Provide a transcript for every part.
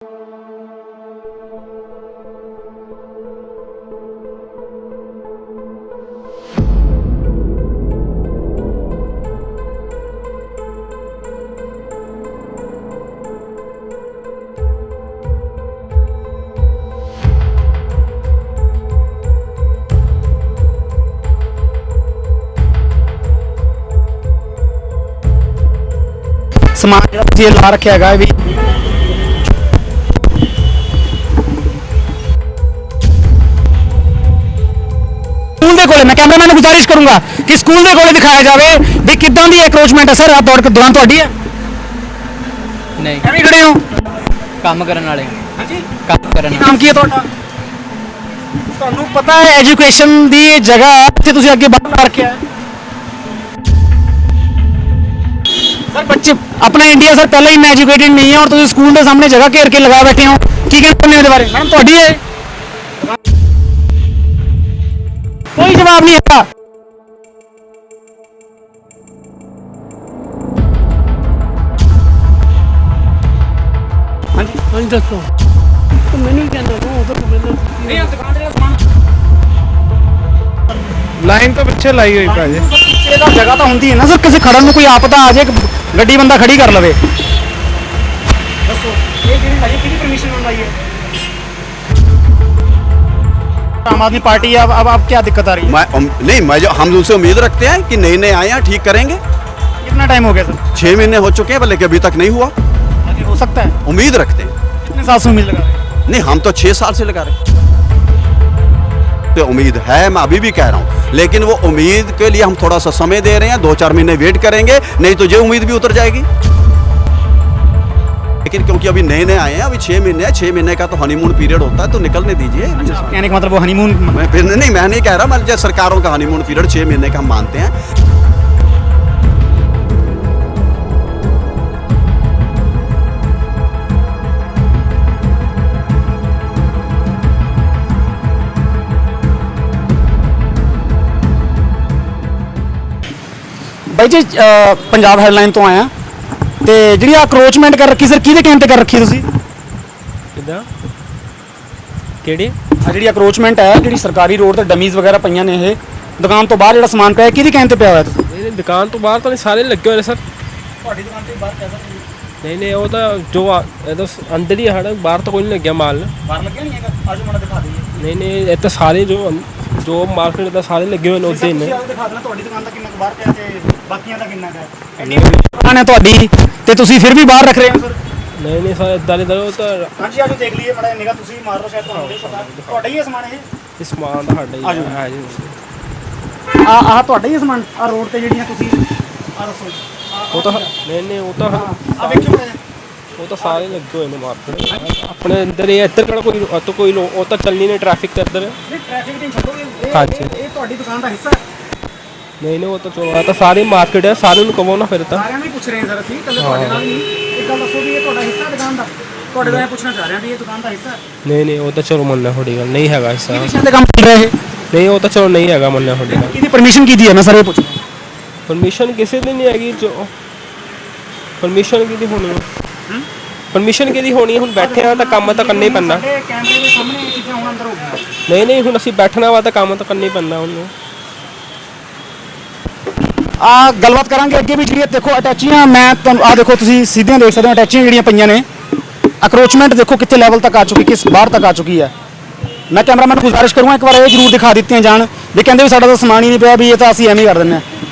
समान जो ला रखा है भी स्कूल के कोले मैं कैमरामैन गुजारिश करूंगा कि स्कूल के कोले दिखाया जाए भी किदां दी एंक्रोचमेंट है सर आप दुकान तुहाडी है नहीं एवें खड़े हो काम करने वाले हां जी काम करने नाम की है तुहाडा ਤੁਹਾਨੂੰ पता है एजुकेशन दी जगह जिथे तुसीं अगे बढ़ ला रखा है सर बच्चे अपना इंडिया सर पहले ही मैं एजुकेटेड नहीं है और तुम स्कूल के सामने जगह घेर के लगा बैठे हो की कहते हैं बारे मैडम थोड़ी है कोई जवाब नहीं है हाँ जी हाँ जी दसो तो मैंने भी कहना था उधर मैंने नहीं दुकान का सामान लाइन तो पिछे लाई हुई भाजी पिछे दा जगह तो होंदी है ना सर किसी खड़न में कोई आपदा आ जाए गड्डी बंदा खड़ी कर लवे दसो ये जेडी भाई किहदी परमिशन मंगाई है आम आदमी पार्टी अब आप क्या दिक्कत आ रही है मैं हम उनसे उम्मीद रखते हैं कि नए नए आए हैं ठीक करेंगे। कितना टाइम हो गया सर 6 महीने हो चुके हैं लेकिन अभी तक नहीं हुआ। आगे हो सकता है उम्मीद रखते हैं। कितने साल से उम्मीद लगा रहे हैं नहीं हम तो 6 साल से लगा रहे हैं तो उम्मीद है मैं अभी भी कह रहा हूँ लेकिन वो उम्मीद के लिए हम थोड़ा सा समय दे रहे हैं 2-4 महीने वेट करेंगे नहीं तो ये उम्मीद भी उतर जाएगी। लेकिन क्योंकि अभी नए नए आए हैं अभी 6 महीने है 6 महीने का तो हनीमून पीरियड होता है तो निकलने दीजिए। कहने का मतलब वो हनीमून मैं फिर नहीं मैं नहीं कह रहा मैं सरकारों का हनीमून पीरियड 6 महीने का हम मानते हैं। भाई जी पंजाब हेडलाइन तो आया ਤੇ ਜਿਹੜੀ ਅਕਰੋਚਮੈਂਟ ਕਰ ਰੱਖੀ ਸਰ ਕਿਹਦੇ ਕਹਿਣ ਤੇ ਕਰ ਰੱਖੀ ਤੁਸੀਂ ਕਿਦਾਂ ਕਿਹੜੀ ਆ ਜਿਹੜੀ ਅਕਰੋਚਮੈਂਟ ਹੈ ਜਿਹੜੀ ਸਰਕਾਰੀ ਰੋਡ ਤੇ ਡਮੀਜ਼ ਵਗੈਰਾ ਪਈਆਂ ਨੇ ਇਹ ਦੁਕਾਨ ਤੋਂ ਬਾਹਰ ਜਿਹੜਾ ਸਮਾਨ ਪਿਆ ਕਿਹਦੀ ਕਹਿਣ ਤੇ ਪਿਆ ਹੋਇਆ ਤੁਸੀਂ ਇਹ ਦੁਕਾਨ ਤੋਂ ਬਾਹਰ ਤਾਂ ਨਹੀਂ ਸਾਰੇ ਲੱਗੇ ਹੋਏ ਨੇ ਸਰ ਤੁਹਾਡੀ ਦੁਕਾਨ ਤੇ ਬਾਹਰ ਪੈਸਾ ਨਹੀਂ ਉਹ ਤਾਂ ਜੋ ਇਹਦਾ ਅੰਦਰ ਹੀ ਸਾਡਾ ਬਾਹਰ ਤਾਂ ਕੋਈ ਨਹੀਂ ਲੱਗਿਆ ਮਾਲ ਬਾਹਰ ਲੱਗਿਆ ਨਹੀਂ ਹੈਗਾ ਆਜੋ ਮੜਾ ਦਿਖਾ ਦਈਏ ਨਹੀਂ ਇਹ ਤਾਂ ਸਾਰੇ ਜੋ ਮਾਰਕੀਟ ਦਾ ਸਾਰੇ ਲੱਗੇ ਹੋਏ ਨੇ ਉੱਥੇ ਨੇ ਦਿਖਾ ਦੇਣਾ ਤੁਹਾਡੀ ਦੁਕਾਨ ਦਾ ਕਿੰਨਾ ਬਾਹਰ ਪਿਆ ਤੇ ਬਾਕੀਆਂ ਦਾ ਕਿੰਨਾ ਹੈ ਇੰਨੀ ਦੁਕਾਨ ਹੈ ਤੁਹਾਡੀ ਤੇ ਤੁਸੀਂ ਫਿਰ ਵੀ ਬਾਹਰ ਰੱਖ ਰਹੇ ਹੋ ਸਰ ਨਹੀਂ ਸਰ ਇਦਾਂ ਨਹੀਂ ਉਹ ਤਾਂ ਹਾਂਜੀ ਆਜੋ ਦੇਖ ਲਈਏ ਮੜਾ ਨਿਗਾ ਤੁਸੀਂ ਮਾਰ ਲਓ ਸ਼ਾਇਦ ਤੁਹਾਨੂੰ ਨਹੀਂ ਪਤਾ ਤੁਹਾਡਾ ਹੀ ਹੈ ਸਮਾਨ ਇਹ ਸਮਾਨ ਤਾਂ ਸਾਡਾ ਹੀ ਹੈ ਜੀ ਆਹ ਤੁਹਾਡਾ ਹੀ ਹੈ ਸਮਾਨ ਆ ਰੋਡ ਤੇ ਜਿਹੜੀਆਂ ਤੁਸੀਂ ਆ ਦੱਸੋ ਉਹ ਤਾਂ ਨਹੀਂ ਉਹ ਤਾਂ ਆ ਵੇਖੋ ਉਹ ਤਾਂ ਸਾਰੇ ਲੱਗੇ ਹੋਏ ਨੇ ਮਾਰਕੀਟ ਆਪਣੇ ਅੰਦਰ ਹੀ ਇੱਧਰ ਕਿਹੜਾ ਕੋਈ ਕੋਈ ਉਹ ਤਾਂ ਚੱਲਣੀ ਨਹੀਂ ਟ੍ਰੈਫਿਕ ਤੇ ਇੱਧਰ ਨਹੀਂ ਟ੍ਰੈਫਿਕ ਦੀ ਛੱਡੋਗੇ ਹਾਂਜੀ ਇਹ ਤੁਹਾਡੀ ਦੁਕਾਨ ਦਾ ਹਿੱਸਾ ਨਹੀਂ ਉਹ ਤਾਂ ਚਲੋ ਤਾਂ ਸਾਰੀ ਮਾਰਕੀਟ ਹੈ ਸਾਰਿਆਂ ਨੂੰ ਕਹੋ ਨਾ ਫਿਰ ਤਾਂ ਸਾਰਿਆਂ ਨੂੰ ਹੀ ਪੁੱਛ ਰਹੇ ਹਾਂ ਸਰ ਅਸੀਂ ਕੱਲੇ ਤੁਹਾਡੇ ਨਾਲ ਨਹੀਂ ਇੱਕ ਗੱਲ ਦੱਸੋ ਵੀ ਇਹ ਤੁਹਾਡਾ ਹਿੱਸਾ ਦੁਕਾਨ ਦਾ ਤੁਹਾਡੇ ਤੋਂ ਇਹ ਪੁੱਛਣਾ ਚਾਹ ਰਹੇ ਹਾਂ ਵੀ ਇਹ ਦੁਕਾਨ ਦਾ ਹਿੱਸਾ ਨਹੀਂ ਉਹ ਤਾਂ ਚਲੋ ਮੰਨਣਾ ਤੁਹਾਡੀ ਗੱਲ ਨਹੀਂ ਹੈਗਾ ਹਿੱਸਾ ਕਿਹਦੇ ਤੇ ਕੰਮ ਚੱਲ ਰਿਹਾ ਇਹ ਨਹੀਂ ਉਹ ਤਾਂ ਚਲੋ ਨਹੀਂ ਹੈਗਾ ਮੰਨਣਾ ਤੁਹਾਡੀ ਗੱਲ ਕਿਹਦੀ ਪਰਮਿਸ਼ਨ ਕੀ ਦੀ ਹੈ ਮੈਂ ਸਰ ਇਹ ਪੁੱਛ ਪਰਮਿਸ਼ਨ ਕਿਸੇ ਦੀ ਨਹੀਂ ਹੈਗੀ ਜੋ ਪਰਮਿਸ਼ਨ ਕਿਹਦੀ ਹੋਣੀ ਹੈ ਪਰਮਿਸ਼ਨ ਕਿਹਦੀ ਹੋਣੀ ਹੈ ਹੁਣ ਬੈਠੇ ਆ ਤਾਂ ਕੰਮ ਤਾਂ ਕਰਨਾ ਹੀ ਪੈਂਦਾ ਸਾਡੇ ਕੈਮਰੇ ਦੇ ਸਾਹਮਣੇ ਇਹ ਚੀਜ਼ਾਂ ਹੁਣ ਅੰਦਰ ਹੋ ਗਈਆਂ ਨਹੀਂ ਹੁਣ ਅਸੀਂ ਬੈਠਣਾ ਵਾ ਤਾਂ ਕੰਮ ਤਾਂ ਕਰਨਾ ਹੀ ਪੈਂਦਾ ਉਹਨੂੰ ਆ ਗੱਲਬਾਤ ਕਰਾਂਗੇ ਅੱਗੇ ਵੀ ਜਿਹੜੀਆਂ ਦੇਖੋ ਅਟੈਚੀਆਂ ਮੈਂ ਤੁਹਾਨੂੰ ਆ ਦੇਖੋ ਤੁਸੀਂ ਸਿੱਧੀਆਂ ਦੇਖ ਸਕਦੇ ਹੋ ਅਟੈਚੀਆਂ ਜਿਹੜੀਆਂ ਪਈਆਂ ਨੇ ਅਕਰੋਚਮੈਂਟ ਦੇਖੋ ਕਿੱਥੇ ਲੈਵਲ ਤੱਕ ਆ ਚੁੱਕੀ ਕਿਸ ਬਾਹਰ ਤੱਕ ਆ ਚੁੱਕੀ ਹੈ ਮੈਂ ਕੈਮਰਾਮੈਨ ਨੂੰ ਗੁਜ਼ਾਰਿਸ਼ ਕਰੂੰਗਾ ਇੱਕ ਵਾਰ ਇਹ ਜ਼ਰੂਰ ਦਿਖਾ ਦਿੱਤੀਆਂ ਜਾਣ ਵੀ ਕਹਿੰਦੇ ਵੀ ਸਾਡਾ ਤਾਂ ਸਮਾਨ ਹੀ ਨਹੀਂ ਪਿਆ ਵੀ ਇਹ ਤਾਂ ਅਸੀਂ ਐਵੇਂ ਹੀ ਕਰ ਦਿੰਦੇ ਹਾਂ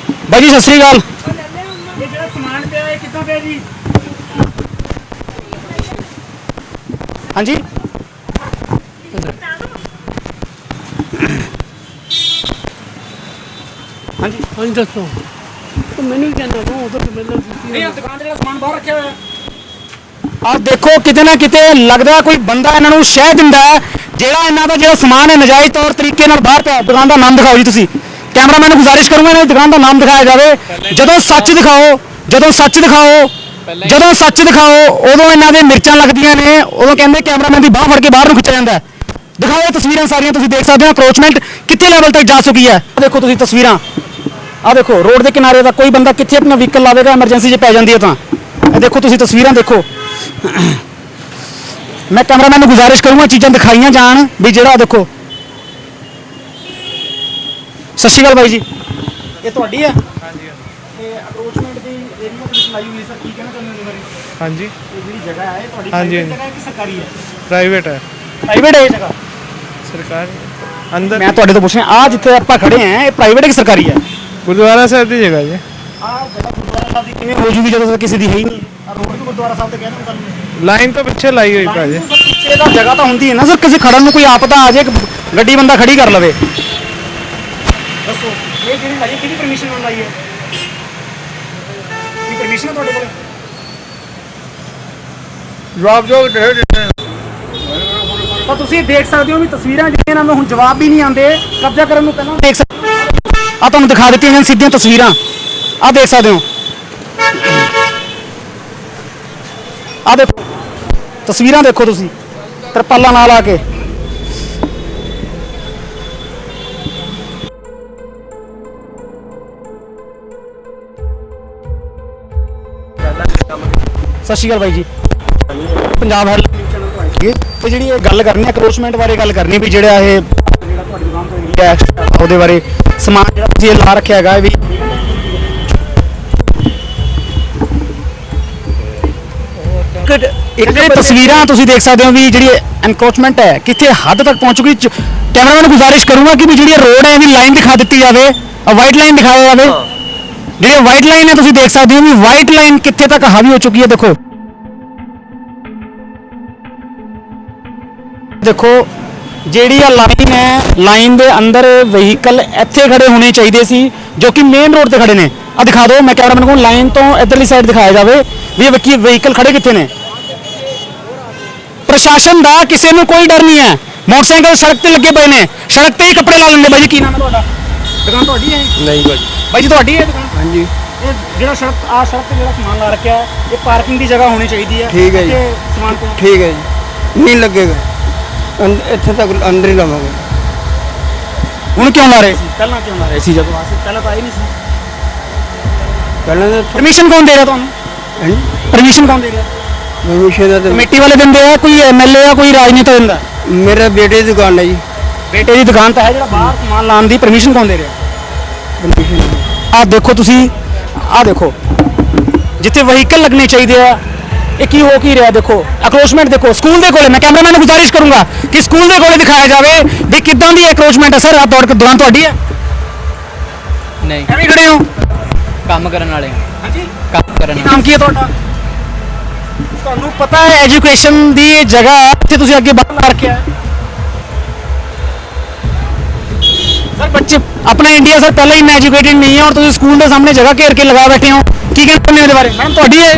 ਬਾਈ ਜੀ ਸਤਿ ਸ੍ਰੀ ਅਕਾਲ ਇਹ ਜਿਹੜਾ ਸਮਾਨ ਪਿਆ ਇਹ ਕਿੱਦਾਂ ਪਿਆ ਜੀ ਹਾਂਜੀ ਹਾਂਜੀ ਹਾਂ ਜੀ ਦੱਸੋ तो मैंने भी कहना था उधर मतलब ਨਹੀਂ ਆ ਦੁਕਾਨ ਤੇ ਜਿਹੜਾ ਸਮਾਨ ਬਾਹਰ ਰੱਖਿਆ ਹੋਇਆ ਆ ਦੇਖੋ ਕਿਤੇ ਨਾ ਕਿਤੇ ਲੱਗਦਾ ਕੋਈ ਬੰਦਾ ਇਹਨਾਂ ਨੂੰ ਸ਼ਹਿ ਦਿੰਦਾ ਹੈ ਜਿਹੜਾ ਇਹਨਾਂ ਦਾ ਜਿਹੜਾ ਸਮਾਨ ਹੈ ਨਜਾਇਜ਼ ਤੌਰ ਤਰੀਕੇ ਨਾਲ ਬਾਹਰ ਪਿਆ ਦੁਕਾਨ ਦਾ ਨਾਮ ਦਿਖਾਓ ਜੀ ਤੁਸੀਂ ਕੈਮਰਾਮੈਨ ਨੂੰ ਗੁਜ਼ਾਰਿਸ਼ ਕਰੂੰਗਾ ਇਹਨਾਂ ਦੀ ਦੁਕਾਨ ਦਾ ਨਾਮ ਦਿਖਾਇਆ ਜਾਵੇ ਜਦੋਂ ਸੱਚ ਦਿਖਾਓ ਜਦੋਂ ਸੱਚ ਦਿਖਾਓ ਉਦੋਂ ਇਹਨਾਂ ਦੇ ਮਿਰਚਾਂ ਲੱਗਦੀਆਂ ਨੇ ਉਦੋਂ ਕਹਿੰਦੇ ਕੈਮਰਾਮੈਨ ਦੀ ਬਾਹ ਫੜ ਕੇ ਬਾਹਰ ਨੂੰ ਖਿੱਚਿਆ ਜਾਂਦਾ ਦਿਖਾਓ ਇਹ ਤਸਵੀਰਾਂ ਸਾਰੀਆਂ ਤੁਸੀਂ ਦੇਖ ਸਕਦੇ ਹੋ ਅਕਰੋਚਮੈਂਟ ਕਿੱਥੇ ਲੈਵਲ ਤੱਕ ਜਾ ਚੁੱਕੀ ਹੈ ਦੇਖੋ ਤੁਸੀਂ ਤਸਵੀਰਾਂ ਆ ਦੇਖੋ ਰੋਡ ਦੇ ਕਿਨਾਰੇ ਦਾ ਕੋਈ ਬੰਦਾ ਕਿੱਥੇ ਆਪਣਾ ਵਹੀਕਲ ਲਾਵੇਗਾ ਐਮਰਜੈਂਸੀ 'ਚ ਪੈ ਜਾਂਦੀ ਹੈ ਤਾਂ ਇਹ ਦੇਖੋ ਤੁਸੀਂ ਤਸਵੀਰਾਂ ਦੇਖੋ मैं कैमरामैन ਨੂੰ ਗੁਜ਼ਾਰਿਸ਼ ਕਰੂੰਗਾ ਚੀਜ਼ਾਂ ਦਿਖਾਈਆਂ ਜਾਣ ਵੀ ਜਿਹੜਾ ਦੇਖੋ। ਸਤਿ ਸ਼੍ਰੀ ਅਕਾਲ ਬਾਈ ਜੀ, ਇਹ ਤੁਹਾਡੀ ਹੈ? ਹਾਂਜੀ ਇਹ ਅਪਰੋਚਮੈਂਟ ਦੀ ਏਰੀਆ ਤੁਸੀਂ ਲਾਈ ਹੋਈ ਸਰ, ਕੀ ਕਹਿਣਾ ਚਾਹੁੰਦੇ ਹੋ ਬਾਰੇ? ਹਾਂਜੀ ਇਹ ਜਿਹੜੀ ਜਗ੍ਹਾ ਹੈ ਤੁਹਾਡੀ ਹਾਂਜੀ, private ਜਗ੍ਹਾ ਹੈ ਕਿ ਸਰਕਾਰੀ ਹੈ? ਪ੍ਰਾਈਵੇਟ ਹੈ ਪ੍ਰਾਈਵੇਟ ਹੈ ਇਹ ਜਗ੍ਹਾ। ਸਰਕਾਰ ਅੰਦਰ ਮੈਂ ਤੁਹਾਡੇ ਤੋਂ ਪੁੱਛ ਰਿਹਾ, ਆ ਜਿੱਥੇ ਆਪਾਂ ਖੜੇ ਆਂ ਇਹ ਪ੍ਰਾਈਵੇਟ ਹੈ ਕਿ ਸਰਕਾਰੀ ਹੈ? ਗੁਰਦੁਆਰਾ ਸਾਹਿਬ ਦੀ ਜਗ੍ਹਾ ਜੀ। ਆ ਜਗ੍ਹਾ ਗੁਰਦੁਆਰਾ ਸਾਹਿਬ ਦੀ ਕਿਵੇਂ ਹੋ ਜੂਗੀ ਜਦੋਂ ਤੱਕ ਕਿਸੇ ਦੀ ਹੈ ਹੀ ਨਹੀਂ? ਆ ਰੋਡ ਤੋਂ ਗੁਰਦੁਆਰਾ ਸਾਹਿਬ ਤੇ ਕਹਿੰਦੇ ਤੁਹਾਨੂੰ ਲਾਈਨ ਤੋਂ ਪਿੱਛੇ ਲਾਈ ਹੋਈ ਭਾਜੀ। ਪਿੱਛੇ ਦਾ ਜਗ੍ਹਾ ਤਾਂ ਹੁੰਦੀ ਹੈ ਨਾ ਸਰ, ਕਿਸੇ ਖੜਨ ਨੂੰ ਕੋਈ ਆਪਦਾ ਆ ਜਾਏ, ਗੱਡੀ ਬੰਦਾ ਖੜੀ ਕਰ ਲਵੇ। ਦੱਸੋ ਇਹ ਜਿਹੜੀ ਲਾਈ ਹੈ ਕਿਹਦੀ ਪਰਮਿਸ਼ਨ ਨਾਲ ਲਾਈ ਹੈ? ਕੀ ਪਰਮਿਸ਼ਨ ਹੈ ਤੁਹਾਡੇ ਕੋਲ? ਜਵਾਬ ਜੋ ਤਾਂ ਤੁਸੀਂ ਦੇਖ ਸਕਦੇ ਹੋ ਵੀ ਤਸਵੀਰਾਂ ਜਿਹੜੀਆਂ ਨਾਲ ਹੁਣ ਜਵਾਬ ਵੀ ਨਹੀਂ ਆਉਂਦੇ, ਕਬਜ਼ਾ ਕਰਨ ਨੂੰ ਪਹਿਲਾਂ ਦੇਖ ਸਕਦੇ ਆ, ਤੁਹਾਨੂੰ ਦਿਖਾ ਦਿੱਤੀਆਂ ਨੇ ਸਿੱਧੀਆਂ ਤਸਵੀਰਾਂ, ਆ ਦੇਖ ਸਕਦੇ ਹੋ। ਆ ਦੇਖੋ ਤਸਵੀਰਾਂ ਦੇਖੋ ਤੁਸੀਂ, ਤਰਪਾਲਾਂ ਨਾਲ ਆ ਕੇ। ਸਤਿ ਸ਼੍ਰੀ ਅਕਾਲ ਬਾਈ ਜੀ, ਪੰਜਾਬ ਹੈਡ ਚੈਨਲ ਤੋਂ ਆਏ ਸੀਗੇ ਤੇ ਜਿਹੜੀ ਇਹ ਗੱਲ ਕਰਨੀ ਹੈ ਕਰੋਚਮੈਂਟ ਬਾਰੇ ਗੱਲ ਕਰਨੀ ਵੀ ਜਿਹੜਾ ਇਹ ਜਿਹੜਾ ਤੁਹਾਡੀ ਦੁਕਾਨ ਤੋਂ ਏਰੀਆ ਹੈ ਉਹਦੇ ਬਾਰੇ ਸਮਾਨ ਜਿਹੜਾ ਤੁਸੀਂ ਇਹ ਲਾ ਰੱਖਿਆ ਹੈਗਾ ਇਹ ਵੀ ਇਹ ਜਿਹੜੀ ਤਸਵੀਰਾਂ ਤੁਸੀਂ ਦੇਖ ਸਕਦੇ ਹੋ ਵੀ ਜਿਹੜੀ ਐਨਕਰੋਚਮੈਂਟ ਹੈ ਕਿੱਥੇ ਹੱਦ ਤੱਕ ਪਹੁੰਚ ਚੁੱਕੀ। ਕੈਮਰਾਮੈਨ ਨੂੰ ਗੁਜ਼ਾਰਿਸ਼ ਕਰੂੰਗਾ ਕਿ ਵੀ ਜਿਹੜੀ ਰੋਡ ਹੈ ਇਹਦੀ ਲਾਈਨ ਦਿਖਾ ਦਿੱਤੀ ਜਾਵੇ, ਵਾਈਟ ਲਾਈਨ ਦਿਖਾਇਆ ਜਾਵੇ। ਜਿਹੜੀ ਵਾਈਟ ਲਾਈਨ ਹੈ ਤੁਸੀਂ ਦੇਖ ਸਕਦੇ ਹੋ ਵੀ ਵਾਈਟ ਲਾਈਨ ਕਿੱਥੇ ਤੱਕ ਹਾਵੀ ਹੋ ਚੁੱਕੀ ਹੈ। ਦੇਖੋ ਦੇਖੋ ਜਿਹੜੀ ਆ ਲਾਈਨ ਹੈ, ਲਾਈਨ ਦੇ ਅੰਦਰ ਵਹੀਕਲ ਇੱਥੇ ਖੜੇ ਹੋਣੇ ਚਾਹੀਦੇ ਸੀ ਜੋ ਕਿ ਮੇਨ ਰੋਡ ਤੇ ਖੜੇ ਨੇ। ਆ ਦਿਖਾ ਦਿਓ, ਮੈਂ ਕੈਮਰਾਮੈਨ ਕੋਲ ਲਾਈਨ ਤੋਂ ਇਧਰਲੀ ਸਾਈਡ ਦਿਖਾਇਆ ਜਾਵੇ ਵੀ ਇਹ ਵਹੀਕਲ ਖੜੇ ਕਿੱਥੇ ਨੇ। ਪ੍ਰਸ਼ਾਸਨ ਦਾ ਕਿਸੇ ਨੂੰ ਕੋਈ ਡਰ ਨਹੀਂ ਹੈ, ਮੋਟਰਸਾਈਕਲ ਸੜਕ ਤੇ ਲੱਗੇ ਪਏ ਨੇ, ਸੜਕ ਤੇ ਹੀ ਕੱਪੜੇ ਲਾ ਲੈਂਦੇ। ਬਾਈ ਜੀ ਕੀ ਨਾਮ ਹੈ ਤੁਹਾਡਾ? ਦੁਕਾਨ ਤੁਹਾਡੀ ਹੈ? ਨਹੀਂ ਭਾਜੀ। ਬਾਈ ਜੀ ਤੁਹਾਡੀ ਹੈ ਦੁਕਾਨ? ਹਾਂਜੀ ਇਹ ਜਿਹੜਾ ਸੜਕ ਤੇ ਜਿਹੜਾ ਸਮਾਨ ਲਾ ਰੱਖਿਆ ਹੈ ਇਹ ਪਾਰਕਿੰਗ ਦੀ ਜਗ੍ਹਾ ਹੋਣੀ ਚਾਹੀਦੀ ਹੈ। ਠੀਕ ਹੈ ਜੀ। ਇੱਥੇ ਸਮਾਨ ਪਿਆ। ਠੀਕ ਹੈ ਜੀ, ਨਹੀਂ ਲੱਗੇਗਾ ਇੱਥੇ ਤੱਕ ਅੰਦਰ ਹੀ ਲਵਾਂਗੇ। ਹੁਣ ਕਿਉਂ ਲਾ ਰਹੇ ਸੀ? ਪਹਿਲਾਂ ਕਿਉਂ ਲਾ ਰਹੇ ਸੀ ਜਦੋਂ ਆਸੇ ਪਹਿਲਾਂ ਤਾਂ ਆਈ ਨਹੀਂ ਸੀ? ਪਹਿਲਾਂ ਤਾਂ ਪਰਮਿਸ਼ਨ ਕੌਣ ਦੇ ਰਿਹਾ ਤੁਹਾਨੂੰ? ਪਰਮਿਸ਼ਨ ਕੌਣ ਦੇ ਰਿਹਾ? ਪਰਮਿਸ਼ਨ ਦਾ ਕਮੇਟੀ ਵਾਲੇ ਦਿੰਦੇ ਆ, ਕੋਈ ਐਮਐਲਏ ਆ, ਕੋਈ ਰਾਜਨੀਤੀ ਦਿੰਦਾ? ਮੇਰਾ ਬੇਟੇ ਦੀ ਦੁਕਾਨ ਹੈ ਜੀ। ਬੇਟੇ ਦੀ ਦੁਕਾਨ ਤਾਂ ਹੈ, ਜਿਹੜਾ ਬਾਹਰ ਸਮਾਨ ਲਾਉਣ ਦੀ ਪਰਮਿਸ਼ਨ ਕੌਣ ਦੇ ਰਿਹਾ? ਪਰਮਿਸ਼ਨ ਆਹ ਦੇਖੋ ਤੁਸੀਂ, ਆਹ ਦੇਖੋ ਜਿੱਥੇ ਵਹੀਕਲ ਲੱਗਣੇ ਚਾਹੀਦੇ ਆ ਇਹ ਕੀ ਹੋ ਕੀ ਰਿਹਾ। ਦੇਖੋ ਅਕਰੋਚਮੈਂਟ ਦੇਖੋ ਸਕੂਲ ਦੇ ਕੋਲੇ। ਮੈਂ ਕੈਮਰਾਮੈਨ ਨੂੰ ਗੁਜ਼ਾਰਿਸ਼ ਕਰੂੰਗਾ ਕਿ ਸਕੂਲ ਦੇ ਕੋਲੇ ਦਿਖਾਇਆ ਜਾਵੇ ਵੀ ਕਿੱਦਾਂ ਦੀ ਅਕਰੋਚਮੈਂਟ ਹੈ। ਸਰ ਆਹ ਤੁਹਾਡੀ ਦੁਕਾਨ ਤੁਹਾਡੀ ਹੈ? ਨਹੀਂ, ਐਵੇਂ ਖੜੇ ਹੋ? ਕੰਮ ਕਰਨ ਵਾਲੇ। ਹਾਂਜੀ, ਕੰਮ ਕਰਨ ਕੀ ਨਾਮ ਕੀ ਹੈ ਤੁਹਾਡਾ? ਤੁਹਾਨੂੰ ਪਤਾ ਹੈ ਐਜੂਕੇਸ਼ਨ ਦੀ ਇਹ ਜਗ੍ਹਾ ਇੱਥੇ ਤੁਸੀਂ ਅੱਗੇ ਬਾਹਰ ਲਾ ਰੱਖਿਆ ਹੈ। ਸਰ ਬੱਚੇ ਆਪਣਾ ਇੰਡੀਆ ਸਰ ਪਹਿਲਾਂ ਹੀ ਇੰਨਾ ਐਜੂਕੇਟਿਡ ਨਹੀਂ ਹੈ ਔਰ ਤੁਸੀਂ ਸਕੂਲ ਦੇ ਸਾਹਮਣੇ ਜਗ੍ਹਾ ਘੇਰ ਕੇ ਲਗਾ ਬੈਠੇ ਹੋ। ਕੀ ਕਹਿੰਦੇ ਹੋ ਇਹਦੇ ਬਾਰੇ? ਮੈਡਮ ਤੁਹਾਡੀ ਹੈ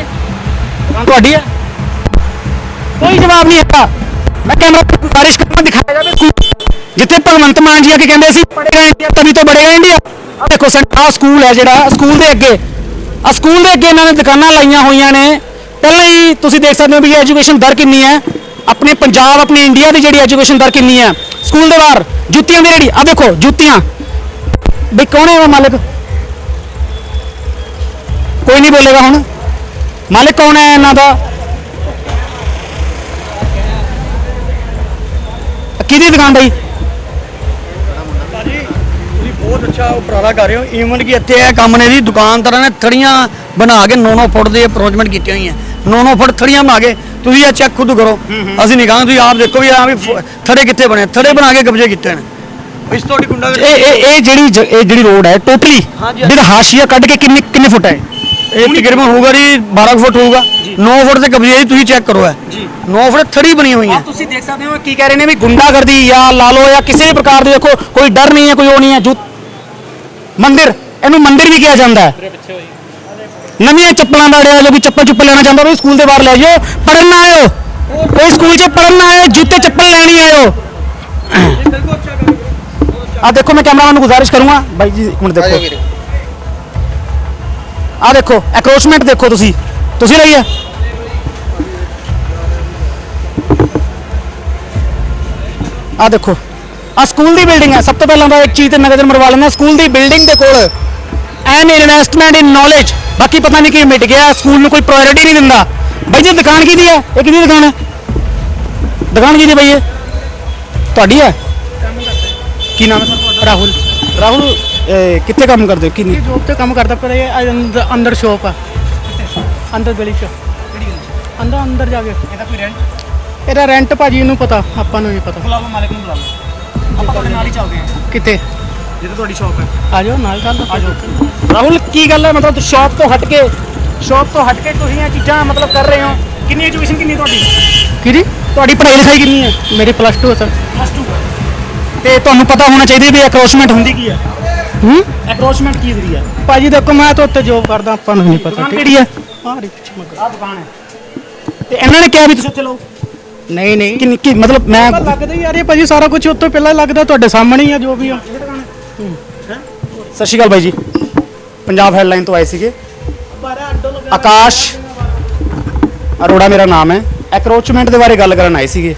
ਦੁਕਾਨ? ਤੁਹਾਡੀ ਹੈ? ਕੋਈ ਜਵਾਬ ਨਹੀਂ ਹੈਗਾ। ਮੈਂ ਕੈਮਰਾ ਤੇ ਗੁਜ਼ਾਰਿਸ਼ ਕਰਨਾ ਦਿਖਾਇਆ ਜਾਵੇ ਸਕੂਲ ਜਿੱਥੇ ਭਗਵੰਤ ਮਾਨ ਜੀ ਆ ਕੇ ਕਹਿੰਦੇ ਅਸੀਂ ਪੜ੍ਹੇਗਾ ਇੰਡੀਆ ਤभी तो बढ़ेगा ਇੰਡੀਆ। ਆ ਦੇਖੋ ਸਰ ਆਹ ਸਕੂਲ ਹੈ ਜਿਹੜਾ ਸਕੂਲ ਦੇ ਅੱਗੇ, ਆ ਸਕੂਲ ਦੇ ਅੱਗੇ ਇਹਨਾਂ ਨੇ ਦੁਕਾਨਾਂ ਲਾਈਆਂ ਹੋਈਆਂ ਨੇ। ਪਹਿਲਾਂ ਹੀ ਤੁਸੀਂ ਦੇਖ ਸਕਦੇ ਹੋ ਵੀ ਐਜੂਕੇਸ਼ਨ ਦਰ ਕਿੰਨੀ ਹੈ ਆਪਣੇ ਪੰਜਾਬ, ਆਪਣੇ ਇੰਡੀਆ ਦੀ ਜਿਹੜੀ ਐਜੂਕੇਸ਼ਨ ਦਰ ਕਿੰਨੀ ਹੈ। ਸਕੂਲ ਦੇ ਬਾਹਰ ਜੁੱਤੀਆਂ ਦੀ ਰੇਹੜੀ, ਆ ਦੇਖੋ ਜੁੱਤੀਆਂ। ਬਈ ਕੌਣ ਹੈ ਮਾਲਕ? ਕੋਈ ਨਹੀਂ ਬੋਲੇਗਾ ਹੁਣ। ਮਾਲਕ ਕੌਣ ਹੈ ਇਹਨਾਂ ਦਾ? ਕਿਹਦੀ ਦੁਕਾਨ ਦਾ ਜੀ? ਤੁਸੀਂ ਬਹੁਤ ਅੱਛਾ ਉਪਰਾਲਾ ਕਰ ਰਹੇ ਹੋ। ਈਵਨ ਕਿ ਇੱਥੇ ਇਹ ਕੰਮ ਨੇ ਦੀ ਦੁਕਾਨਦਾਰਾਂ ਨੇ ਥੜੀਆਂ ਬਣਾ ਕੇ 9-9 ਫੁੱਟ ਦੀ ਅਪਰੋਚਮੈਂਟ ਕੀਤੀਆਂ ਹੋਈਆਂ। 9-9 ਫੁੱਟ ਥੜੀਆਂ ਬਣਾ ਕੇ ਤੁਸੀਂ ਇਹ ਚੈੱਕ ਖੁਦ ਕਰੋ। ਅਸੀਂ ਨਹੀਂ ਕਹਾਂਗੇ, ਤੁਸੀਂ ਆਪ ਦੇਖੋ ਵੀ ਆ ਵੀ ਥੜੇ ਕਿੱਥੇ ਬਣੇ, ਥੜੇ ਬਣਾ ਕੇ ਕਬਜ਼ੇ ਕੀਤੇ ਨੇ। ਇਸ ਤੋਂ ਗੁੰਡਾ ਇਹ ਜਿਹੜੀ ਰੋਡ ਹੈ ਟੋਟਲੀ ਹਾਂਜੀ। ਜਿਹੜਾ ਹਾਸ਼ੀਆ ਕੱਢ ਕੇ ਕਿੰਨੇ ਫੁੱਟ ਹੈ? ਇਹ ਤਕਰੀਬਨ ਹੋਊਗਾ ਜੀ 12 ਫੁੱਟ ਹੋਊਗਾ। 9 ਫੁੱਟ ਤੇ ਕਬਜ਼ੇ ਜੀ, ਤੁਸੀਂ ਚੈੱਕ ਕਰੋ। ਜੀ 9 ਫੁੱਟ ਥੜੀ ਬਣੀ ਹੋਈ ਹੈ। ਤੁਸੀਂ ਦੇਖ ਸਕਦੇ ਹੋ ਕੀ ਕਹਿ ਰਹੇ ਨੇ ਵੀ ਗੁੰਡਾਗਰਦੀ ਜਾਂ ਲਾ ਲਓ ਜਾਂ ਕਿਸੇ ਵੀ ਪ੍ਰਕਾਰ ਦੀ ਦੇਖੋ ਕੋਈ ਡਰ ਨਹੀਂ ਹੈ, ਕੋਈ ਉਹ ਨਹੀਂ ਹੈ। ਮੰਦਿਰ, ਇਹਨੂੰ ਮੰਦਿਰ ਵੀ ਕਿਹਾ ਜਾਂਦਾ ਹੈ। ਨਵੀਆਂ ਚੱਪਲਾਂ ਦਾ ਅੜਿਆ ਜੋ ਵੀ ਚੱਪਲ ਲੈਣਾ ਚਾਹੁੰਦਾ ਉਹ ਸਕੂਲ ਦੇ ਬਾਹਰ ਲੈ ਜਾਓ। ਪੜ੍ਹਨ ਨਾ ਆਇਓ, ਕੋਈ ਸਕੂਲ 'ਚ ਪੜ੍ਹਨ ਨਾ ਆਇਓ, ਜੁੱਤੇ ਚੱਪਲ ਲੈਣੀ ਆਇਓ। ਆ ਦੇਖੋ ਮੈਂ ਕੈਮਰਾਮੈਨ ਨੂੰ ਗੁਜ਼ਾਰਿਸ਼ ਕਰੂੰਗਾ ਬਾਈ ਜੀ ਇੱਕ ਮਿੰਟ ਦੇਖੋ। ਆ ਦੇਖੋ ਐਕਰੋਚਮੈਂਟ ਦੇਖੋ ਤੁਸੀਂ ਲਈ ਹੈ। ਆ ਦੇਖੋ ਆ ਸਕੂਲ ਦੀ ਬਿਲਡਿੰਗ ਹੈ। ਸਭ ਤੋਂ ਪਹਿਲਾਂ ਤਾਂ ਇੱਕ ਚੀਜ਼ ਤੇ ਨਜ਼ਰ ਮਰਵਾ ਲੈਂਦੇ ਸਕੂਲ ਦੀ ਬਿਲਡਿੰਗ ਦੇ ਕੋਲ ਐਨ ਇਨਵੈਸਟਮੈਂਟ ਇਨ ਨੌਲੇਜ। ਬਾਕੀ ਪਤਾ ਨਹੀਂ ਕੀ ਮਿਟ ਗਿਆ, ਸਕੂਲ ਨੂੰ ਕੋਈ ਪ੍ਰਾਇੋਰਟੀ ਨਹੀਂ ਦਿੰਦਾ। ਬਾਈ ਜੀ ਦੁਕਾਨ ਕਿਹਦੀ ਹੈ? ਇਹ ਕਿਹਦੀ ਦੁਕਾਨ ਹੈ? ਦੁਕਾਨ ਕਿਹਦੀ ਬਈ ਇਹ ਤੁਹਾਡੀ ਹੈ ਕੀ ਨਾਮ ਹੈ ਸਰ ਤੁਹਾਡਾ ਰਾਹੁਲ ਰਾਹੁਲ ਕਿੱਥੇ ਕੰਮ ਕਰਦੇ ਹੋ ਕਿੰਨੀ ਜੋਬ ਤੇ ਕੰਮ ਕਰਦਾ ਪਰ ਇਹ ਅੰਦਰ ਸ਼ੋਪ ਆ ਅੰਦਰ ਗਲੀ ਚ ਅੰਦਰ ਜਾ ਕੇ ਇਹਦਾ ਕੋਈ ਰੈਂਟ ਇਹਦਾ ਰੈਂਟ ਭਾਜੀ ਨੂੰ ਪਤਾ ਆਪਾਂ ਨੂੰ ਨਹੀਂ ਪਤਾ ਬੁਲਾ ਲਓ ਮਾਲਕ ਨੂੰ ਬੁਲਾ ਲਓ ਆਪਾਂ ਤੁਹਾਡੇ ਨਾਲ ਹੀ ਚੱਲਦੇ ਹਾਂ ਕਿਤੇ ਜਿੱਥੇ ਤੁਹਾਡੀ ਸ਼ਾਪ ਹੈ ਆ ਜਾਓ ਨਾਲ ਚੱਲ ਆ ਜਾਓ ਰਾਹੁਲ ਕੀ ਗੱਲ ਹੈ ਮਤਲਬ ਸ਼ਾਪ ਤੋਂ ਹਟ ਕੇ ਤੁਸੀਂ ਇਹ ਚੀਜ਼ਾਂ ਮਤਲਬ ਕਰ ਰਹੇ ਹੋ ਕਿੰਨੀ ਐਜੂਕੇਸ਼ਨ ਕਿੰਨੀ ਤੁਹਾਡੀ ਕਿਹਦੀ ਤੁਹਾਡੀ ਪੜ੍ਹਾਈ ਲਿਖਾਈ ਕਿੰਨੀ ਹੈ ਮੇਰੀ +2 ਹੈ ਸਰ ਪਲੱਸ 2 ਤੇ ਤੁਹਾਨੂੰ ਪਤਾ ਹੋਣਾ ਚਾਹੀਦਾ ਵੀ ਐਕਰੋਚਮੈਂਟ ਹੁੰਦੀ ਕੀ ਹੈ ਐਕਰੋਚਮੈਂਟ ਕੀ ਹੁੰਦੀ ਹੈ ਭਾਜੀ ਦੇਖੋ ਮੈਂ ਤਾਂ ਉੱਤੇ ਜੋਬ ਕਰਦਾ ਆਪਾਂ ਨੂੰ ਨਹੀਂ ਪਤਾ ਦੁਕਾਨ ਕਿਹੜੀ ਹੈ ਆਹ ਪਿੱਛੇ ਮਗਰ ਆਹ ਦੁਕਾਨ ਹੈ ਤੇ ਇਹਨਾਂ ਨੇ ਕਿਹਾ ਵੀ ਤੁਸੀਂ ਉੱਥੇ ਲਓ ਨਹੀਂ ਨਹੀਂ ਕਿੰਨੀ ਕੀ ਮਤਲਬ ਮੈਂ ਲੱਗਦਾ ਯਾਰ ਇਹ ਭਾਜੀ ਸਾਰਾ ਕੁਝ ਉੱਤੋਂ ਪਹਿਲਾਂ ਲੱਗਦਾ ਤੁਹਾਡੇ ਸਾਹਮਣੇ ਹੀ ਆ ਜੋ ਵੀ ਆ ਸਤਿ ਸ਼੍ਰੀ ਅਕਾਲ ਬਾਈ ਜੀ ਪੰਜਾਬ ਹੈਡਲਾਈਨ ਤੋਂ ਆਏ ਸੀਗੇ ਆਕਾਸ਼ ਅਰੋੜਾ ਮੇਰਾ ਨਾਮ ਹੈ ਐਕਰੋਚਮੈਂਟ ਦੇ ਬਾਰੇ ਗੱਲ ਕਰਨ ਆਏ ਸੀਗੇ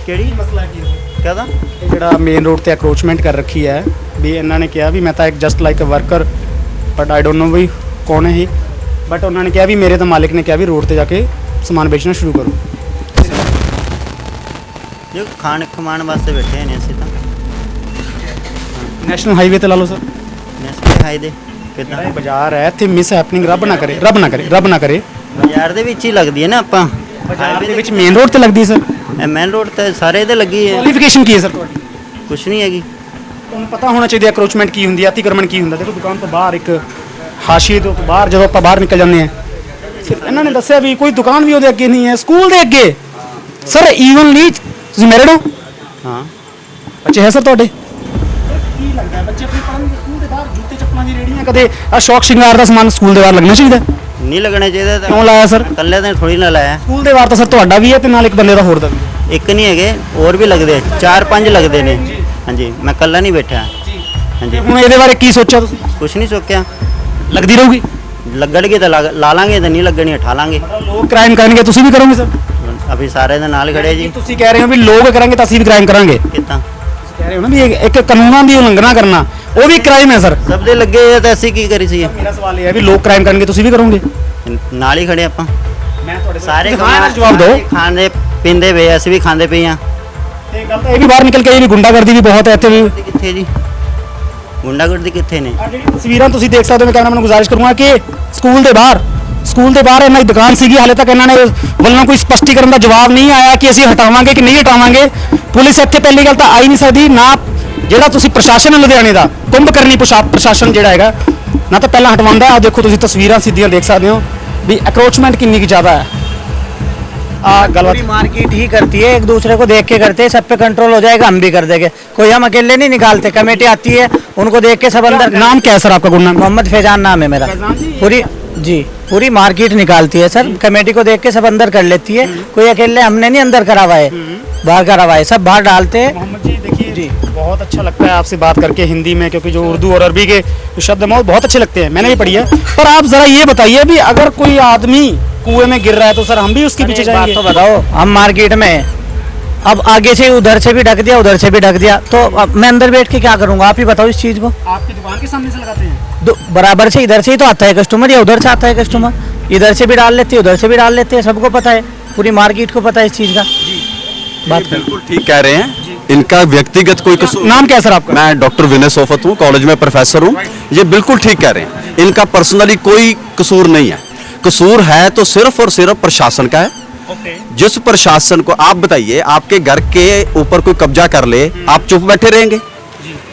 ਕਿਹੜੀ ਮਸਲਾ ਕੀ ਕਹਦਾ ਇਹ ਜਿਹੜਾ ਮੇਨ ਰੋਡ ਤੇ ਐਕਰੋਚਮੈਂਟ ਕਰ ਰੱਖੀ ਹੈ ਵੀ ਇਹਨਾਂ ਨੇ ਕਿਹਾ ਵੀ ਮੈਂ ਤਾਂ ਇੱਕ just like a worker but I don't know ਵੀ ਕੌਣ ਹੈ ਇਹ ਬਟ ਉਹਨਾਂ ਨੇ ਕਿਹਾ ਵੀ ਮੇਰੇ ਤਾਂ ਮਾਲਿਕ ਨੇ ਕਿਹਾ ਵੀ ਰੋਡ ਤੇ ਜਾ ਕੇ ਸਮਾਨ ਵੇਚਣਾ ਸ਼ੁਰੂ ਕਰੋ ਜੋ ਖਾਣ ਖਮਾਣ ਵਾਸਤੇ ਬੈਠੇ ਨੇ ਅਸੀਂ ਤਾਂ ਨੈਸ਼ਨਲ ਹਾਈਵੇ ਤੇ ਲਾ ਲਓ ਸਰ ਨੈਸਲੇ ਹਾਈ ਦੇ ਕਿੱਦਾਂ ਇਹ ਬਾਜ਼ਾਰ ਹੈ ਇੱਥੇ ਮਿਸ ਹੈਪਨਿੰਗ ਰੱਬ ਨਾ ਕਰੇ ਰੱਬ ਨਾ ਕਰੇ ਰੱਬ ਨਾ ਕਰੇ ਬਾਜ਼ਾਰ ਦੇ ਵਿੱਚ ਹੀ ਲੱਗਦੀ ਹੈ ਨਾ ਆਪਾਂ ਬਾਜ਼ਾਰ ਦੇ ਵਿੱਚ ਮੇਨ ਰੋਡ ਤੇ ਲੱਗਦੀ ਸਰ ਇਹ ਮੇਨ ਰੋਡ ਤੇ ਸਾਰੇ ਦੇ ਲੱਗੀ ਹੈ ਕੁਆਲੀਫਿਕੇਸ਼ਨ ਕੀ ਹੈ ਸਰ ਤੁਹਾਡੀ ਕੁਛ ਨਹੀਂ ਹੈਗੀ ਤੁਹਾਨੂੰ ਪਤਾ ਹੋਣਾ ਚਾਹੀਦਾ ਐਕਰੋਚਮੈਂਟ ਕੀ ਹੁੰਦੀ ਹੈ ਅਤੀਕਰਮਣ ਕੀ ਹੁੰਦਾ ਦੇਖੋ ਦੁਕਾਨ ਤੋਂ ਬਾਹਰ ਇੱਕ ਹਾਸ਼ੀਏ ਤੋਂ ਬਾਹਰ ਜਦੋਂ ਆਪਾਂ ਬਾਹਰ ਨਿਕਲ ਜਾਂਦੇ ਹਾਂ ਫਿਰ ਇਹਨਾਂ ਨੇ ਦੱਸਿਆ ਵੀ ਕੋਈ ਦੁਕਾਨ ਵੀ ਉਹਦੇ ਅੱਗੇ ਨਹੀਂ ਹੈ ਸਕੂਲ ਦੇ ਅੱਗੇ ਸਰ ਈਵਨਲੀ ਤੁਸੀਂ ਮੈਰਿਡ ਹੋ ਹਾਂ ਬੱਚੇ ਹੈ ਸਰ ਤੁਹਾਡੇ ਕੀ ਲੱਗਦਾ ਹੈ ਬੱਚੇ ਆਪਣੀ ਪੜ੍ਹਨ ਸਕੂਲ ਦੇ ਬਾਹਰ ਜੁੱਤੇ ਚੱਪਲਾਂ ਦੀ ਰੇੜੀਆਂ ਕਦੇ ਆ ਸ਼ੌਕ ਸ਼ਿੰਗਾਰ ਦਾ ਸਮਾਨ ਸਕੂਲ ਦੇ ਬਾਹਰ ਲੱਗਣਾ ਚਾਹੀਦਾ ਨਹੀਂ ਲੱਗਣਾ ਚਾਹੀਦਾ ਤਾਂ ਕਿਉਂ ਲਾਇਆ ਸਰ ਇਕੱਲੇ ਤਾਂ ਥੋੜੀ ਨਾ ਲਾਇਆ ਸਕੂਲ ਦੇ ਬਾਹਰ ਤਾਂ ਸਰ ਤੁਹਾਡਾ ਵੀ ਹੈ ਤੇ ਨਾਲ ਇੱਕ ਬੰਦੇ ਦਾ ਹੋਰ ਦਾ ਵੀ ਇੱਕ ਨਹੀਂ ਹੈਗੇ ਹੋਰ ਵੀ ਲੱਗਦੇ 4-5 ਲੱਗਦੇ ਨੇ ਹਾਂਜੀ ਮੈਂ ਇਕੱਲਾ ਨਹੀਂ ਬੈਠਾ ਹਾਂਜੀ ਹੁਣ ਇਹਦੇ ਬਾਰੇ ਕੀ ਸੋਚਿਆ ਤੁਸੀਂ ਕੁਛ ਨਹੀਂ ਸੋਚਿਆ ਲੱਗਦੀ ਰਹੂਗੀ ਲੱਗਣਗੇ ਤਾਂ ਲਾ ਲਾਂਗੇ ਤਾਂ ਨਹੀਂ ਲੱਗਣੀ ਠਾ ਲਾਂਗੇ ਲੋਕ ਕ੍ਰਾਈਮ ਕਰਨਗੇ ਤੁਸੀਂ ਵੀ ਕਰੋਗੇ ਸਰ ਅਭੀ ਸਾਰੇ ਦੇ ਨਾਲ ਖੜੇ ਜੀ ਤੁਸੀਂ ਕਹਿ ਰਹੇ ਹੋ ਵੀ ਲੋਕ ਕਰਾਂਗੇ ਤਾਂ ਅਸੀਂ ਵੀ ਕ੍ਰਾਈਮ ਕਰਾਂਗੇ ਕਿੱਦਾਂ ਤੁਸੀਂ ਕਹਿ ਰਹੇ ਹੋ ਨਾ ਵੀ ਇੱਕ ਕਾਨੂੰਨਾਂ ਦੀ ਉਲੰਘਣਾ ਕਰਨਾ ਉਹ ਵੀ ਕ੍ਰਾਈਮ ਹੈ ਸਰ ਸਭ ਦੇ ਲੱਗੇ ਹੋਏ ਆ ਤਾਂ ਅਸੀਂ ਕੀ ਕਰੀ ਸੀ ਮੇਰਾ ਸਵਾਲ ਇਹ ਹੈ ਵੀ ਲੋਕ ਕ੍ਰਾਈਮ ਕਰਨਗੇ ਤੁਸੀਂ ਵੀ ਕਰੋਗੇ ਨਾਲ ਹੀ ਖੜੇ ਆਪਾਂ ਮੈਂ ਤੁਹਾਡੇ ਸਾਰੇ ਜਵਾਬ ਦਿਓ ਖਾਂਦੇ ਪੀਂਦੇ ਵੇ ਅਸੀਂ ਵੀ ਖਾਂਦੇ ਪਏ ਆ ਇਹ ਗੱਲ ਤਾਂ ਇਹ ਵੀ ਬਾਹਰ ਨਿਕਲ ਕੇ ਇਹ ਵੀ ਗੁੰਡਾਗਰਦੀ ਵੀ ਬਹੁਤ ਹੈ ਇੱਥੇ ਵੀ ਕਿੱਥੇ ਜੀ ਗੁੰਡਾਗਰਦੀ ਕਿੱਥੇ ਨੇ ਆ ਜਿਹੜੀ ਤਸਵੀਰਾਂ ਤੁਸੀਂ ਦੇਖ ਸਕਦੇ ਹੋ ਮੈਂ ਕੈਮਰਾਮੈਨ ਨੂੰ ਗੁਜ਼ਾਰਿਸ਼ ਕਰੂੰਗਾ ਕਿ ਸਕੂਲ ਦੇ ਬਾਹਰ ਇਹਨਾਂ ਦੀ ਦੁਕਾਨ ਸੀਗੀ ਹਾਲੇ ਤੱਕ ਇਹਨਾਂ ਨੇ ਵੱਲੋਂ ਕੋਈ ਸਪਸ਼ਟੀਕਰਨ ਦਾ ਜਵਾਬ ਨਹੀਂ ਆਇਆ ਕਿ ਅਸੀਂ ਹਟਾਵਾਂਗੇ ਕਿ ਨਹੀਂ ਹਟਾਵਾਂਗੇ ਪੁਲਿਸ ਇੱਥੇ ਪਹਿਲੀ ਗੱਲ ਤਾਂ ਆਈ ਨਹੀਂ ਸਕਦੀ ਨਾ ਜਿਹੜਾ ਤੁਸੀਂ ਪ੍ਰਸ਼ਾਸਨ ਹੈ ਲੁਧਿਆਣੇ ਦਾ ਕੁੰਭਕਰਨੀ ਪ੍ਰਸ਼ਾਸਨ ਜਿਹੜਾ ਹੈਗਾ ਨਾ ਤਾਂ ਪਹਿਲਾਂ ਹਟਵਾਉਂਦਾ ਆ ਦੇਖੋ ਤੁਸੀਂ ਤਸਵੀਰਾਂ ਸਿੱਧੀਆਂ ਦੇਖ ਸਕਦੇ ਹੋ भी अक्रोचमेंट कितनी की ज़्यादा है पूरी मार्केट ही करती है एक दूसरे को देख के करते हैं सब पे कंट्रोल हो जाएगा हम भी कर देंगे कोई हम अकेले नहीं निकालते कमेटी आती है उनको देख के सब अंदर नाम क्या है सर आपका गुड नाम मोहम्मद फैजान नाम है मेरा पूरी मार्केट निकालती है सर कमेटी को देख के सब अंदर कर लेती है कोई अकेले हमने नहीं अंदर करा हुआ है बाहर करा हुआ है सब बाहर डालते हैं मोहम्मद जी देखिए जी बहुत अच्छा लगता है आपसे बात करके हिंदी में क्योंकि जो उर्दू और अरबी के जो शब्द हैं बहुत अच्छे लगते हैं मैंने भी पढ़ी है पर आप जरा ये बताइए भी अगर कोई आदमी कुएं में गिर रहा है तो सर हम भी उसके पीछे जाएंगे तो बताओ हम मार्केट में अब आगे से उधर से भी ढक दिया उधर से भी ढक दिया तो अब मैं अंदर बैठ के क्या करूंगा आप ही बताओ इस चीज को आपकी दुकान के सामने से लगाते हैं बराबर से इधर से ही तो आता है कस्टमर या उधर से आता है कस्टमर इधर से भी डाल लेते हैं उधर से भी डाल लेते हैं सबको पता है पूरी मार्केट को पता है इस चीज का बात बिल्कुल ठीक कह रहे हैं इनका व्यक्तिगत कोई कसूर नाम क्या है सर आपका मैं डॉक्टर विनय सोफत हूँ कॉलेज में प्रोफेसर हूँ ये बिल्कुल ठीक कह रहे हैं इनका पर्सनली कोई कसूर नहीं है कसूर है तो सिर्फ और सिर्फ प्रशासन का है जिस प्रशासन को आप बताइए आपके घर के ऊपर कोई कब्जा कर ले आप चुप बैठे रहेंगे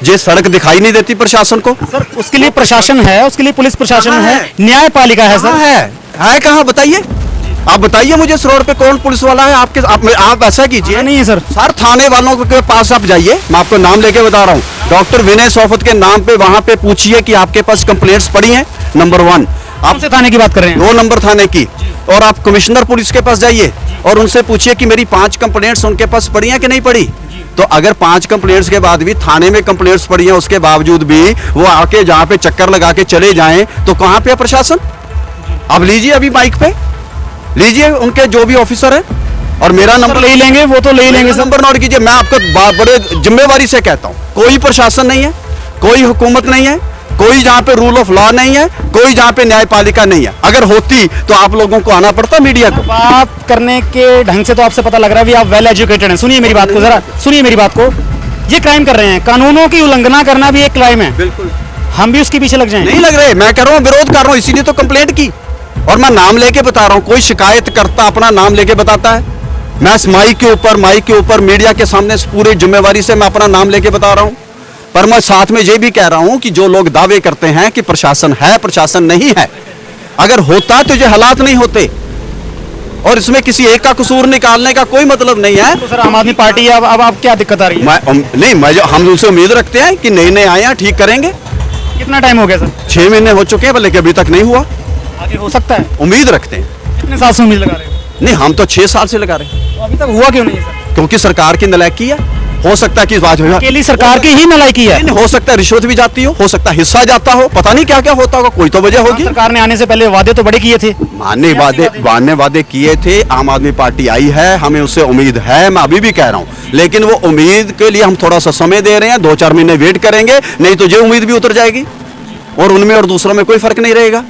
ये सड़क दिखाई नहीं देती प्रशासन को सर उसके लिए प्रशासन है उसके लिए पुलिस प्रशासन है न्यायपालिका है सर है कहाँ बताइए आप बताइए मुझे इस रोड पे कौन पुलिस वाला है आपके आप ऐसा कीजिए नहीं है सर थाने वालों के पास आप जाइए मैं आपको नाम लेके बता रहा हूँ डॉक्टर विनय सोफत के नाम पे वहाँ पे पूछिए कि आपके पास कंप्लेंट्स पड़ी हैं नंबर 1 आप से थाने की बात कर रहे हैं 2 नंबर थाने की और आप कमिश्नर पुलिस के पास जाइए और उनसे पूछिए कि मेरी 5 कंप्लेंट्स उनके पास पड़ी हैं कि नहीं पड़ी तो अगर 5 कंप्लेंट्स के बाद भी थाने में कंप्लेंट्स पड़ी हैं उसके बावजूद भी वो आके जहाँ पे चक्कर लगा के चले जाएं तो कहाँ पे है प्रशासन अब लीजिए अभी माइक पे लीजिए उनके जो भी ऑफिसर है और मेरा नंबर ले लेंगे वो तो ले लेंगे नंबर नोट कीजिए मैं आपको बड़े जिम्मेवारी से कहता हूँ कोई प्रशासन नहीं है कोई हुकूमत नहीं है कोई जहाँ पे रूल ऑफ लॉ नहीं है, कोई जहाँ पे न्यायपालिका नहीं है। अगर होती तो आप लोगों को आना पड़ता मीडिया को। बात करने के ढंग से तो आपसे पता लग रहा है भी आप वेल एजुकेटेड हैं। सुनिए मेरी बात को जरा, सुनिए मेरी बात को। ये क्राइम कर रहे हैं, कानूनों की उल्लंघना करना भी एक क्राइम है। बिल्कुल हम भी उसके पीछे लग जाएं? नहीं लग रहे, मैं कर रहा हूँ, विरोध कर रहा हूँ, इसीलिए तो कंप्लेंट की। और मैं नाम लेके बता रहा हूँ, कोई शिकायत करता अपना नाम लेके बताता है। मैं इस माइक के ऊपर मीडिया के सामने पूरी जिम्मेवारी से मैं अपना नाम लेके बता रहा हूँ। पर मैं साथ में ये भी कह रहा हूँ कि जो लोग दावे करते हैं कि प्रशासन है, प्रशासन नहीं है, अगर होता तो ये हालात नहीं होते। और इसमें किसी एक का कसूर निकालने का कोई मतलब नहीं है। तो सर आम आदमी पार्टी है, अब आप क्या दिक्कत आ रही है? हम उनसे उम्मीद रखते हैं कि नए आए हैं, ठीक करेंगे। कितना टाइम हो गया सर? 6 महीने हो चुके हैं, लेकिन अभी तक नहीं हुआ। आगे हो सकता है? उम्मीद रखते हैं। कितने साल से उम्मीद लगा रहे हो? नहीं, हम तो 6 साल से लगा रहे हैं। तो अभी तक हुआ क्यों नहीं है सर? क्योंकि सरकार की नलायकी है। हो सकता है कि अकेली सरकार की ही नलायकी है। हो सकता है रिश्वत भी जाती हो सकता है हिस्सा जाता हो, पता नहीं क्या क्या होता होगा, कोई तो वजह होगी। सरकार ने आने से पहले वादे तो बड़े किए थे। मानने वादे किए थे। आम आदमी पार्टी आई है, हमें उससे उम्मीद है, मैं अभी भी कह रहा हूँ। लेकिन वो उम्मीद के लिए हम थोड़ा सा समय दे रहे हैं, 2-4 महीने वेट करेंगे, नहीं तो ये उम्मीद भी उतर जाएगी और उनमें और दूसरों में कोई फर्क नहीं रहेगा,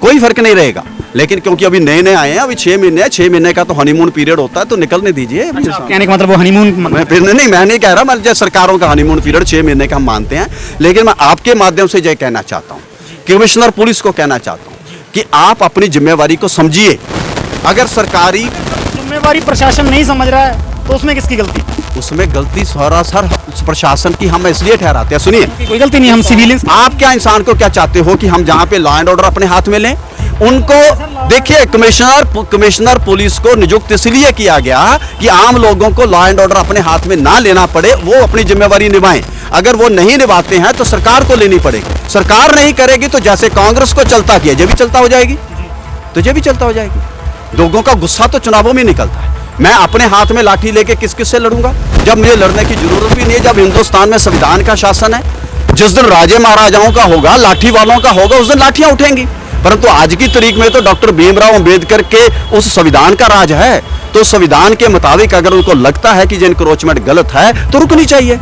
कोई फर्क नहीं रहेगा। लेकिन क्योंकि अभी नए आए हैं, अभी 6 महीने है, 6 महीने का तो हनीमून पीरियड होता है, तो निकलने दीजिए। कहने का मतलब वो हनीमून मैं नहीं कह रहा, मैं सरकारों का हनीमून पीरियड 6 महीने का हम मानते हैं। लेकिन मैं आपके माध्यम से ये कहना चाहता हूँ, कमिश्नर पुलिस को कहना चाहता हूँ कि आप अपनी जिम्मेवारी को समझिए। अगर सरकारी जिम्मेवारी प्रशासन नहीं समझ रहा है तो उसमें किसकी गलती? उसमें गलती सरासर प्रशासन की हम इसलिए ठहराते हैं। सुनिए, कोई गलती नहीं, हम सिविलियंस। आप क्या इंसान को क्या चाहते हो कि हम जहाँ पे लॉ एंड ऑर्डर अपने हाथ में लें? उनको देखिए, कमिश्नर पुलिस को नियुक्त इसलिए किया गया कि आम लोगों को लॉ एंड ऑर्डर अपने हाथ में ना लेना पड़े, वो अपनी जिम्मेवारी निभाएं। अगर वो नहीं निभाते हैं तो सरकार को लेनी पड़ेगी। सरकार नहीं करेगी तो जैसे कांग्रेस को चलता किया, ये भी चलता हो जाएगी, तो ये भी चलता हो जाएगी। लोगों का गुस्सा तो चुनावों में निकलता है। मैं अपने हाथ में लाठी लेके किस किस से लड़ूंगा जब मुझे लड़ने की जरूरत भी नहीं है। जब हिंदुस्तान में संविधान का शासन है, जिस दिन राजे महाराजाओं का होगा, लाठी वालों का होगा, उस दिन लाठियां उठेंगी। परंतु आज की तारीख में तो डॉक्टर भीमराव अंबेडकर के उस संविधान का राज है, तो संविधान के मुताबिक अगर उनको लगता है कि ये एनक्रोचमेंट गलत है तो रुकनी चाहिए।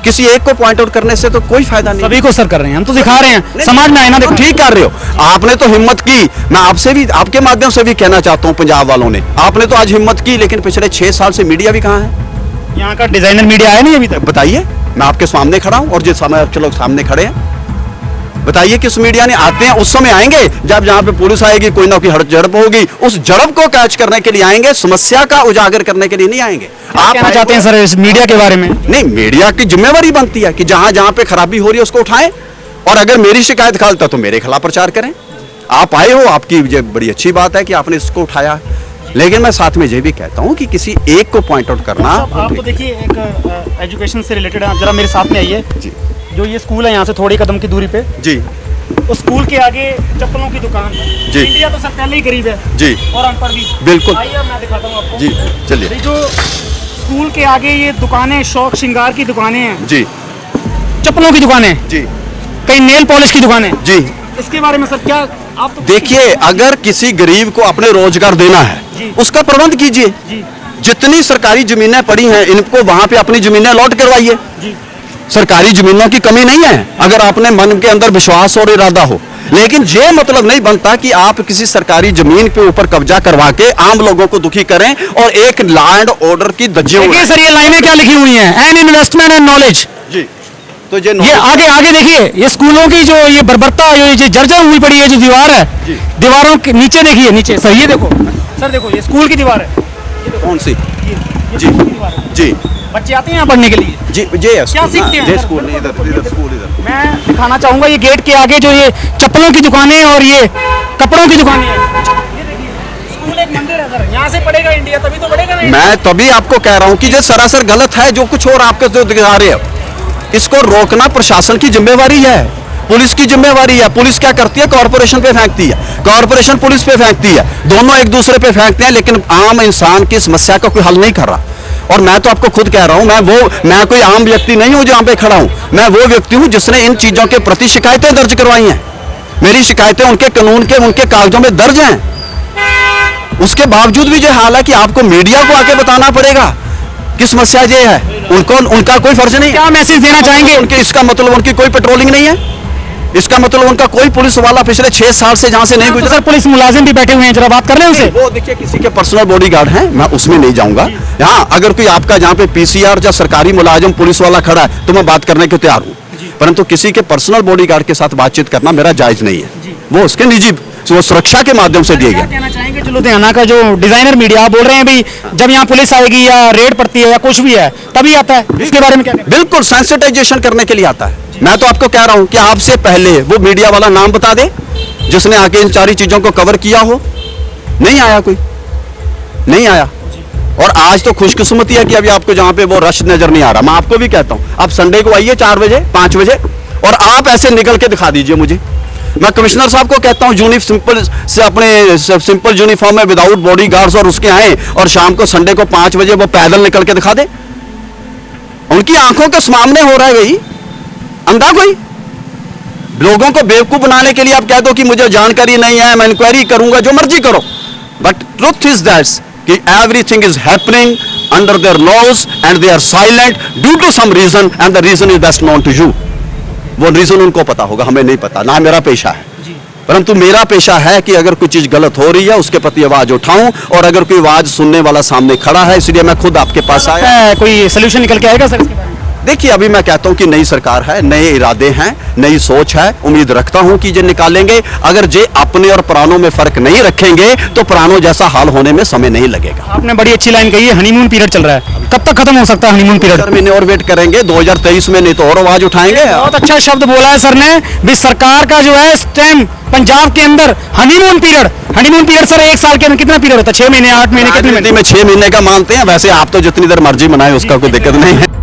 किसी एक को पॉइंट आउट करने से तो कोई फायदा नहीं। सभी को सर कर रहे हैं, हम तो दिखा रहे हैं, समाज में आईना देखो। ठीक कर रहे हो, आपने तो हिम्मत की। मैं आपसे भी, आपके माध्यम से भी कहना चाहता हूँ, पंजाब वालों ने, आपने तो आज हिम्मत की, लेकिन पिछले 6 साल से मीडिया भी कहाँ है? यहाँ का डिजाइनर मीडिया आया नहीं अभी तक। बताइए, मैं आपके सामने खड़ा हूँ और जिस समय आप लोग सामने खड़े हैं, बताइए किस मीडिया ने आते हैं? उस समय आएंगे जब जहां पे पुलिस आएगी, कोई ना कोई झड़प होगी, उस झड़प को कैच करने के लिए आएंगे, समस्या का उजागर करने के लिए नहीं आएंगे। आप कहना चाहते हैं सर इस मीडिया के बारे में? नहीं, मीडिया की जिम्मेवारी बनती है कि जहां जहां पे खराबी हो रही है उसको उठाएं, और अगर मेरी शिकायत खालता तो मेरे खिलाफ प्रचार करें। आप आए हो, आपकी ये बड़ी अच्छी बात है कि आपने इसको उठाया, लेकिन मैं साथ में ये भी कहता हूं कि किसी एक को पॉइंट आउट करना। आप तो देखिए, एक एजुकेशन से रिलेटेड जरा मेरे साथ में आइए जी। जो ये स्कूल है यहाँ से थोड़ी कदम की दूरी पे जी, उस स्कूल के आगे चप्पलों की दुकान जी। इंडिया तो सर पहले ही करीब है जी, और हम पर भी बिल्कुल। आइए मैं दिखाता हूँ आपको जी, चलिए। जो स्कूल के आगे ये दुकानें, शौक श्रृंगार की दुकानें हैं जी, चप्पलों की दुकानें जी, कई नेल पॉलिश की दुकानें जी। इसके बारे में सर क्या आप तो देखिए, अगर किसी गरीब को अपने रोजगार देना है, उसका प्रबंध कीजिए। जितनी सरकारी जमीनें पड़ी हैं, इनको वहां पे अपनी जमीनें अलॉट करवाइए। सरकारी जमीनों की कमी नहीं है, अगर आपने मन के अंदर विश्वास और इरादा हो। लेकिन ये मतलब नहीं बनता कि आप किसी सरकारी जमीन के ऊपर कब्जा करवा के आम लोगों को दुखी करें और एक लॉ एंड ऑर्डर की धज्जियां उड़ाएं। सर ये लाइनें क्या लिखी हुई हैं? And investment and knowledge. जी, तो ये आगे देखिए, ये स्कूलों की जो ये बर्बरता, ये जर्जर हुई पड़ी है जो दीवार है, दीवारों के नीचे देखिए, नीचे सर ये देखो, सर देखो ये स्कूल की दीवार है। कौन सी? ये जी, दीवार है। जी, बच्चे आते हैं यहाँ पढ़ने के लिए। जी, क्या सीखते हैं? स्कूल नहीं, इधर स्कूल इधर। मैं दिखाना चाहूंगा ये गेट के आगे जो ये चप्पलों की दुकानें और ये कपड़ों की दुकानें हैं। ये देखिए, स्कूल एक मंदिर है सर, यहाँ से पढ़ेगा इंडिया, तभी तो बढ़ेगा ना। मैं तभी आपको कह रहा हूँ कि ये सरासर गलत है जो कुछ और आपके जो दिखा रहे हो। इसको रोकना प्रशासन की जिम्मेवारी है, पुलिस की जिम्मेवारी है। पुलिस क्या करती है? कॉर्पोरेशन पे फेंकती है, कॉर्पोरेशन पुलिस पे फेंकती है, दोनों एक दूसरे पे फेंकते हैं, लेकिन आम इंसान की समस्या का कोई हल नहीं कर रहा। और मैं तो आपको खुद कह रहा हूं, मैं कोई आम व्यक्ति नहीं हूं जो यहाँ पे खड़ा हूं। मैं वो व्यक्ति हूं जिसने इन चीजों के प्रति शिकायतें दर्ज करवाई हैं। मेरी शिकायतें उनके कानून के, उनके कागजों में दर्ज हैं। उसके बावजूद भी ये हाल है कि आपको मीडिया को आके बताना पड़ेगा कि समस्या ये है। उनका कोई फर्ज नहीं है। क्या मैसेज देना चाहेंगे? उनके इसका मतलब उनकी कोई पेट्रोलिंग नहीं है। इसका मतलब उनका कोई पुलिस वाला पिछले 6 साल से जहां से नहीं तो गुजरा। सर पुलिस मुलाजिम भी बैठे हुए हैं, जरा बात कर रहे हैं उनसे। वो देखिए किसी के पर्सनल बॉडीगार्ड हैं, मैं उसमें नहीं जाऊंगा। हाँ, अगर कोई आपका जहाँ पे पीसीआर या सरकारी मुलाजिम पुलिस वाला खड़ा है तो मैं बात करने को तैयार हूँ, परंतु किसी के पर्सनल बॉडीगार्ड के साथ बातचीत करना मेरा जायज नहीं है। वो उसके निजी, वो सुरक्षा के माध्यम से दिए क्या गए। कहना चाहेंगे जो लुधियाना का जो डिजाइनर मीडिया बोल रहे हैं भी जब यहाँ पुलिस आएगी या रेड पड़ती है या कुछ भी है तभी आता है, इसके बारे में क्या कहना? बिल्कुल सेंसिटाइजेशन करने के लिए आता है। मैं तो आपको कह रहा हूं कि आपसे पहले वो मीडिया वाला नाम बता दे जिसने आके इन सारी चीजों को कवर किया हो। नहीं आया, कोई नहीं आया। और आज तो खुशकिस्मती है कि अभी आपको जहां पे वो रश नजर नहीं आ रहा। मैं आपको भी कहता हूं आप संडे को आइए 4 बजे 5 बजे और आप ऐसे निकल के दिखा दीजिए मुझे। मैं कमिश्नर साहब को कहता हूं सिंपल से अपने सिंपल यूनिफॉर्म में विदाउट बॉडीगार्ड्स और उसके आए और शाम को संडे को 5 बजे वो पैदल निकल के दिखा दे। उनकी आंखों के सामने हो रहा है भाई, अंधा कोई। लोगों को बेवकूफ बनाने के लिए आप कह दो कि मुझे जानकारी नहीं है, मैं इंक्वायरी करूंगा, जो मर्जी करो, बट ट्रुथ इज दैट कि everything is happening under their laws and they are silent due to some reason and the reason is best known to you. वो रीजन उनको पता होगा, हमें नहीं पता, ना मेरा पेशा है। परंतु मेरा पेशा है कि अगर कोई चीज गलत हो रही है उसके प्रति आवाज उठाऊं, और अगर कोई आवाज सुनने वाला सामने खड़ा है, इसलिए मैं खुद आपके पास आया। कोई सोल्यूशन निकल के आएगा सर इसके बारे में? देखिए अभी मैं कहता हूं कि नई सरकार है, नए इरादे हैं, नई सोच है, उम्मीद रखता हूं कि ये निकालेंगे। अगर जे अपने और पुरानों में फर्क नहीं रखेंगे तो पुरानों जैसा हाल होने में समय नहीं लगेगा। आपने बड़ी अच्छी लाइन कही है, हनीमून पीरियड चल रहा है, कब तक खत्म हो सकता है हनीमून पीरियड? 4 महीने और वेट करेंगे, 2023 में नहीं तो और आवाज उठाएंगे। बहुत अच्छा शब्द बोला है सर ने भी, सरकार का जो है इस टाइम पंजाब के अंदर हनीमून पीरियड सर 1 साल के अंदर कितना पीरियड होता है? 6 महीने 8 महीने कितने महीने? में 6 महीने का मानते हैं, वैसे आप तो जितनी देर मर्जी मनाए उसका कोई दिक्कत नहीं है।